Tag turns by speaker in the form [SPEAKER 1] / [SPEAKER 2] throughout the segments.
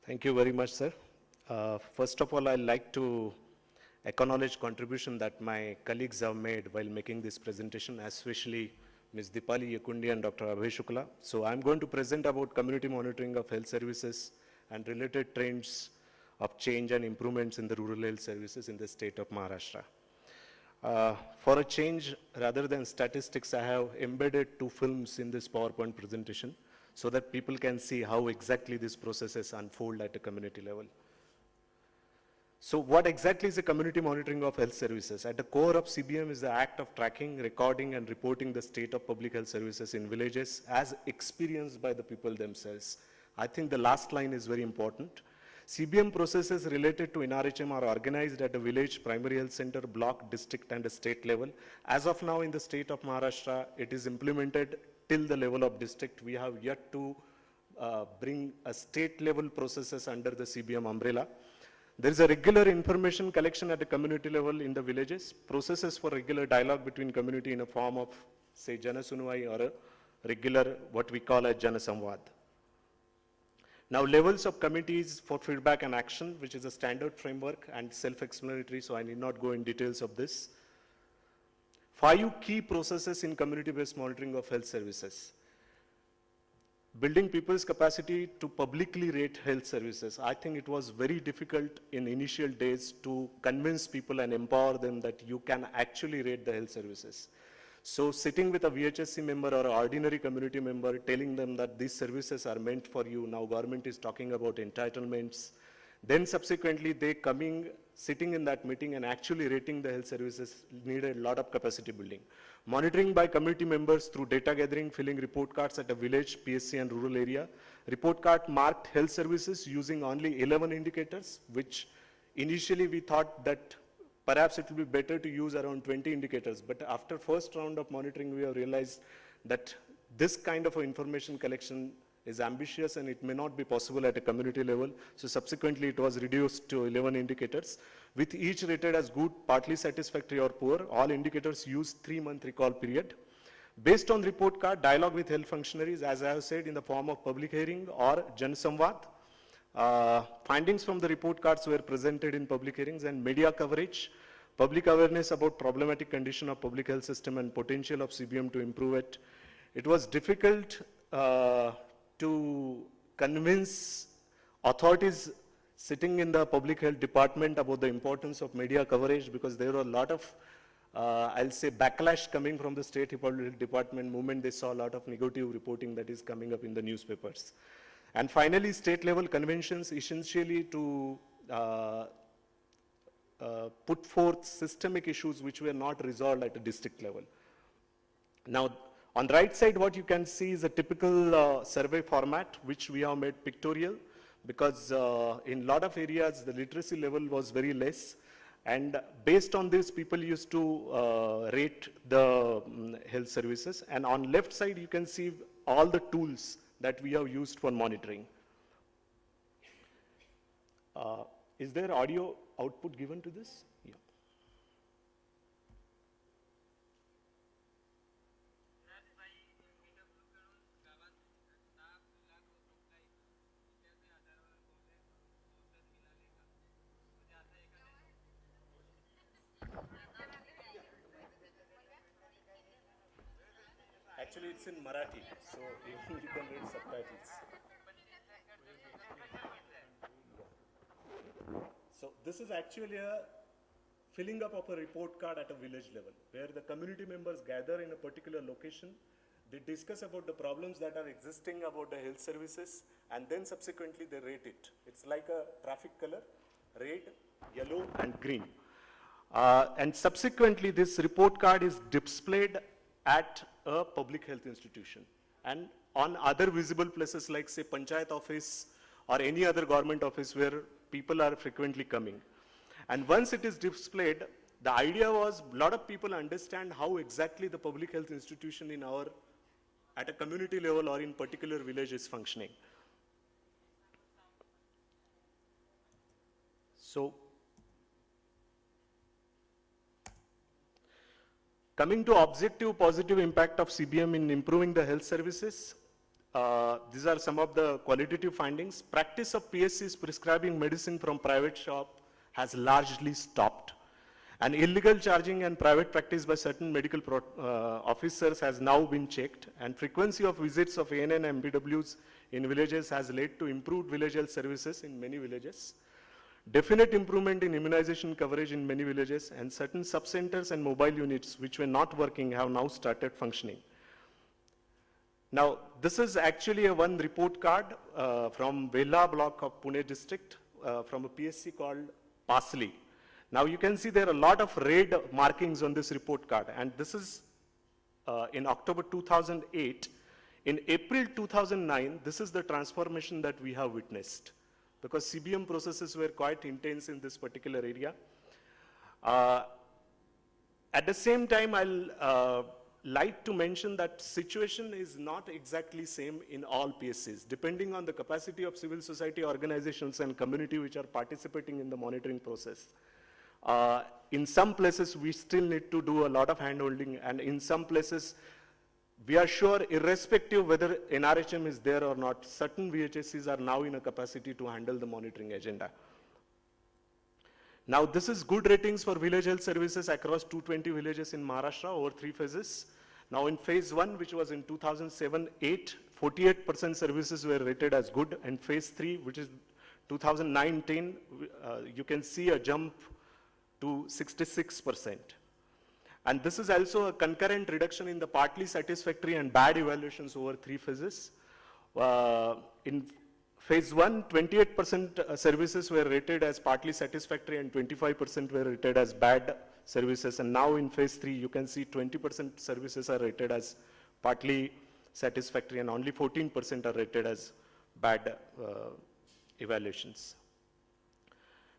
[SPEAKER 1] Thank you very much, sir. First of all, I'd like to acknowledge contribution that my colleagues have made while making this presentation, especially Ms. Dipali Yakundi and Dr. Abhay Shukla. So I'm going to present about community monitoring of health services and related trends of change and improvements in the rural health services in the state of Maharashtra. For a change, rather than statistics, I have embedded two films in this PowerPoint presentation so that people can see how exactly these processes unfold at a community level. So what exactly is the community monitoring of health services? At the core of CBM is the act of tracking, recording, and reporting the state of public health services in villages as experienced by the people themselves. I think the last line is very important. CBM processes related to NRHM are organized at a village, primary health center, block, district, and a state level. As of now in the state of Maharashtra, it is implemented till the level of district. We have yet to bring a state level processes under the CBM umbrella. There is a regular information collection at the community level in the villages, processes for regular dialogue between community in a form of, say, Jana Sunwai or a regular, what we call a Jana Samvad. Now, levels of committees for feedback and action, which is a standard framework and self-explanatory, so I need not go in details of this. 5 key processes in community-based monitoring of health services. Building people's capacity to publicly rate health services. I think it was very difficult in initial days to convince people and empower them that you can actually rate the health services. So sitting with a VHSC member or an ordinary community member, telling them that these services are meant for you, now government is talking about entitlements. Then subsequently they sitting in that meeting and actually rating the health services needed a lot of capacity building. Monitoring by community members through data gathering, filling report cards at a village, PSC and rural area. Report card marked health services using only 11 indicators, which initially we thought that perhaps it will be better to use around 20 indicators. But after first round of monitoring, we have realized that this kind of information collection is ambitious and it may not be possible at a community level. So subsequently, it was reduced to 11 indicators, with each rated as good, partly satisfactory or poor. All indicators use 3-month recall period. Based on report card, dialogue with health functionaries, as I have said, in the form of public hearing or Jan Samvad. Findings from the report cards were presented in public hearings and media coverage, public awareness about problematic condition of public health system and potential of CBM to improve it. It was difficult to convince authorities sitting in the public health department about the importance of media coverage, because there were a lot of, I'll say, backlash coming from the state public department moment they saw a lot of negative reporting that is coming up in the newspapers. And finally, state level conventions essentially to put forth systemic issues which were not resolved at a district level. Now, on the right side, what you can see is a typical survey format, which we have made pictorial, because in a lot of areas, the literacy level was very less. And based on this, people used to rate the health services. And on left side, you can see all the tools that we have used for monitoring. Is there audio output given to this? Yeah. Actually, it's in Marathi, so you can read subtitles. So this is actually a filling up of a report card at a village level, where the community members gather in a particular location, they discuss about the problems that are existing about the health services, and then subsequently they rate it. It's like a traffic color, red, yellow, and green. And subsequently, this report card is displayed at a public health institution and on other visible places like, say, Panchayat office or any other government office where people are frequently coming. And once it is displayed, the idea was a lot of people understand how exactly the public health institution in at a community level or in particular village is functioning. So, coming to objective positive impact of CBM in improving the health services, these are some of the qualitative findings. Practice of PSCs prescribing medicine from private shop has largely stopped. And illegal charging and private practice by certain medical officers has now been checked, and frequency of visits of ANN and MPWs in villages has led to improved village health services in many villages. Definite improvement in immunization coverage in many villages, and certain sub-centers and mobile units which were not working have now started functioning. Now, this is actually a one report card from Vela block of Pune district from a PSC called Pasli. Now you can see there are a lot of red markings on this report card, and this is in October 2008. In April 2009, this is the transformation that we have witnessed, because CBM processes were quite intense in this particular area. At the same time, I'll like to mention that situation is not exactly same in all PSCs, depending on the capacity of civil society organizations and community which are participating in the monitoring process. In some places, we still need to do a lot of hand-holding, and in some places, we are sure, irrespective whether NRHM is there or not, certain VHSCs are now in a capacity to handle the monitoring agenda. Now, this is good ratings for village health services across 220 villages in Maharashtra over 3 phases. Now, in phase 1, which was in 2007-8, 48% services were rated as good, and phase 3, which is 2009-10, you can see a jump to 66%. And this is also a concurrent reduction in the partly satisfactory and bad evaluations over 3 phases. In phase 1, 28% services were rated as partly satisfactory and 25% were rated as bad services. And now in phase 3, you can see 20% services are rated as partly satisfactory and only 14% are rated as bad evaluations.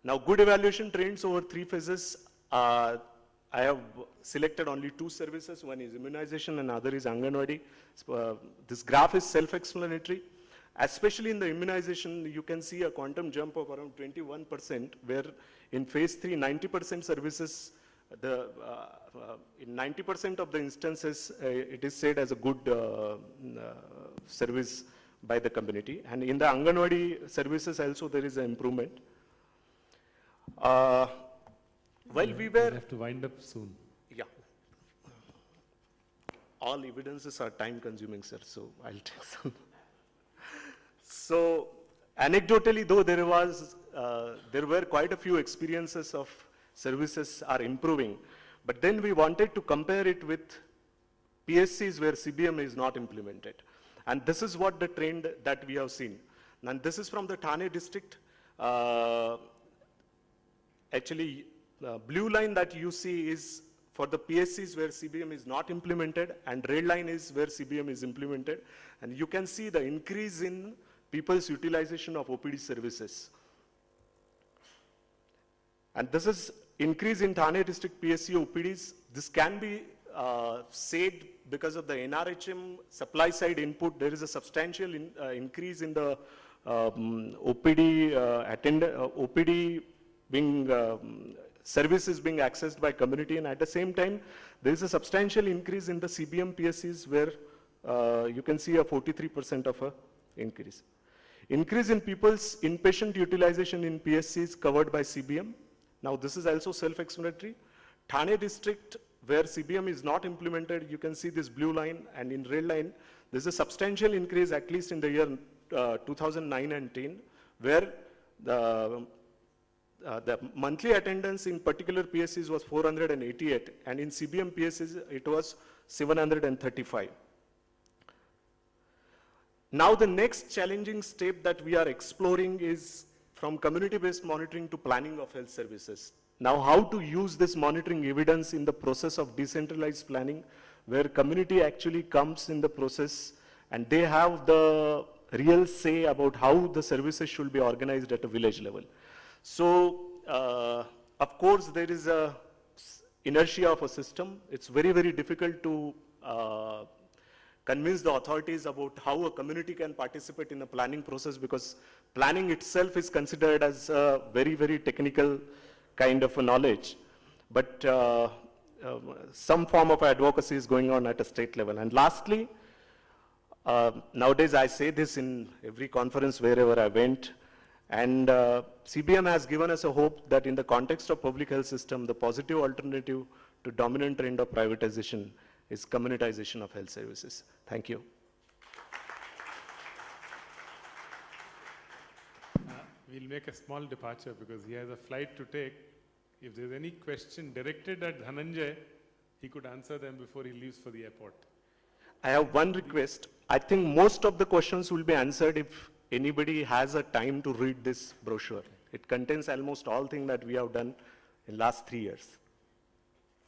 [SPEAKER 1] Now, good evaluation trends over 3 phases. I have selected only 2 services. One is immunization and other is Anganwadi. This graph is self-explanatory. Especially in the immunization, you can see a quantum jump of around 21%, where in phase 3, 90% services, in 90% of the instances, it is said as a good service by the community. And in the Anganwadi services also, there is an improvement. While we were...
[SPEAKER 2] We have to wind up soon.
[SPEAKER 1] Yeah. All evidences are time consuming, sir, so I'll take some. So, anecdotally though, there were quite a few experiences of services are improving, but then we wanted to compare it with PSCs where CBM is not implemented. And this is what the trend that we have seen. And this is from the Thane district. Actually, the blue line that you see is for the PSCs where CBM is not implemented, and red line is where CBM is implemented. And you can see the increase in people's utilization of OPD services. And this is increase in Thane district PSC OPDs. This can be said because of the NRHM supply side input. There is a substantial increase in the OPD OPD being services being accessed by community, and at the same time, there is a substantial increase in the CBM PSCs where you can see a 43% of a increase. Increase in people's inpatient utilization in PSCs covered by CBM. Now this is also self-explanatory. Thane district where CBM is not implemented, you can see this blue line, and in red line, there's a substantial increase at least in the year 2009 and 10, where the monthly attendance in particular PSCs was 488, and in CBM PSCs it was 735. Now the next challenging step that we are exploring is from community-based monitoring to planning of health services. Now how to use this monitoring evidence in the process of decentralized planning, where community actually comes in the process and they have the real say about how the services should be organized at a village level. So, of course, there is a inertia of a system. It's very, very difficult to convince the authorities about how a community can participate in a planning process, because planning itself is considered as a very, very technical kind of a knowledge. But some form of advocacy is going on at a state level. And lastly, Nowadays, I say this in every conference wherever I went, and CBM has given us a hope that in the context of public health system, the positive alternative to dominant trend of privatization is communitization of health services. Thank you.
[SPEAKER 2] We'll make a small departure because he has a flight to take. If there's any question directed at Dhananjay, he could answer them before he leaves for the airport.
[SPEAKER 1] I have one request. I think most of the questions will be answered if anybody has a time to read this brochure. It contains almost all things that we have done in last 3 years.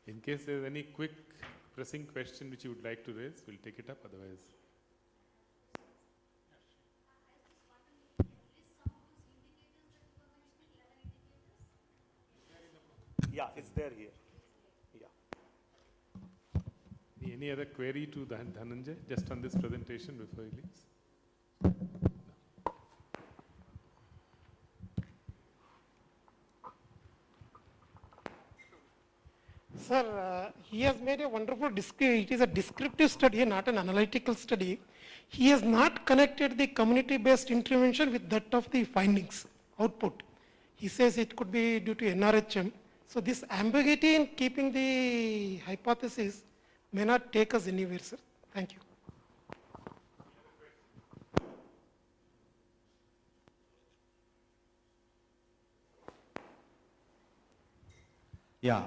[SPEAKER 2] In case there's any quick pressing question which you would like to raise, we'll take it up otherwise.
[SPEAKER 1] Yeah, it's there here. Yeah.
[SPEAKER 2] Any other query to Dhananjay just on this presentation before he leaves?
[SPEAKER 3] Sir, he has made a wonderful it is a descriptive study, not an analytical study. He has not connected the community-based intervention with that of the findings, output. He says it could be due to NRHM. So this ambiguity in keeping the hypothesis may not take us anywhere, sir. Thank you.
[SPEAKER 4] Yeah,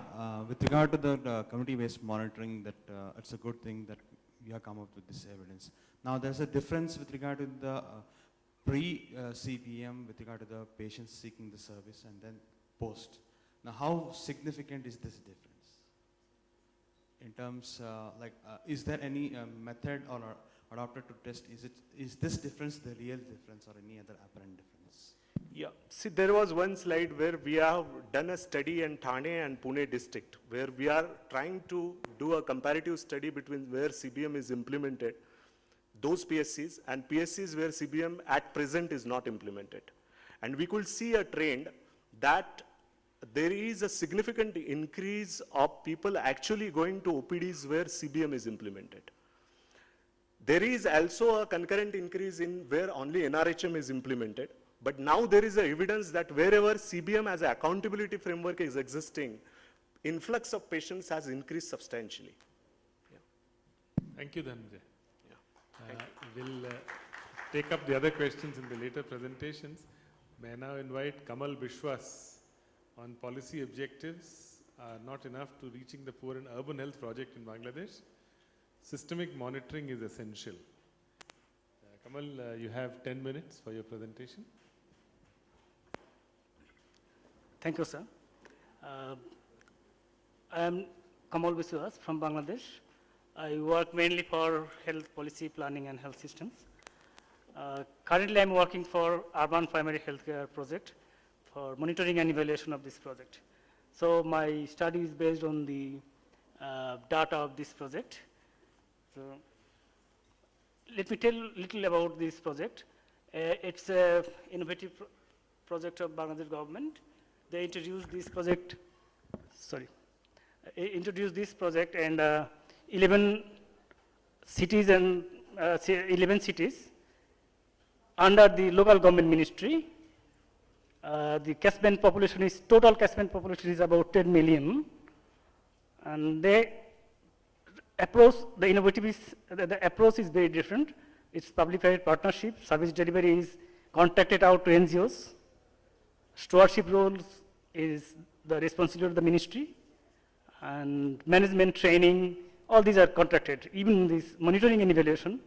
[SPEAKER 4] with regard to the community-based monitoring, that it's a good thing that you have come up with this evidence. Now, there's a difference with regard to the pre-CPM, with regard to the patients seeking the service, and then post. Now, how significant is this difference? In terms, is there any method or adopted to test? Is this difference the real difference or any other apparent difference?
[SPEAKER 1] Yeah, see, there was one slide where we have done a study in Thane and Pune district, where we are trying to do a comparative study between where CBM is implemented, those PSCs, and PSCs where CBM at present is not implemented. And we could see a trend that there is a significant increase of people actually going to OPDs where CBM is implemented. There is also a concurrent increase in where only NRHM is implemented. But now there is evidence that wherever CBM as an accountability framework is existing, influx of patients has increased substantially. Yeah.
[SPEAKER 2] Thank you, Dhananjay. Yeah. We'll take up the other questions in the later presentations. May I now invite Kamal Bishwas on policy objectives are not enough to reaching the poor and urban health project in Bangladesh. Systemic monitoring is essential. Kamal, you have 10 minutes for your presentation.
[SPEAKER 5] Thank you, sir. I am Kamal Bishwas from Bangladesh. I work mainly for health policy planning and health systems. Currently, I'm working for Urban Primary Healthcare Project for monitoring and evaluation of this project. So my study is based on the data of this project. So let me tell a little about this project. It's an innovative project of Bangladesh government. They introduced this project, and 11 cities and 11 cities under the local government ministry. The catchment population is, total catchment population is about 10 million. And they approach, the approach is very different. It's public-private partnership, service delivery is contracted out to NGOs. Stewardship roles is the responsibility of the ministry, and management training, all these are contracted. Even this monitoring and evaluation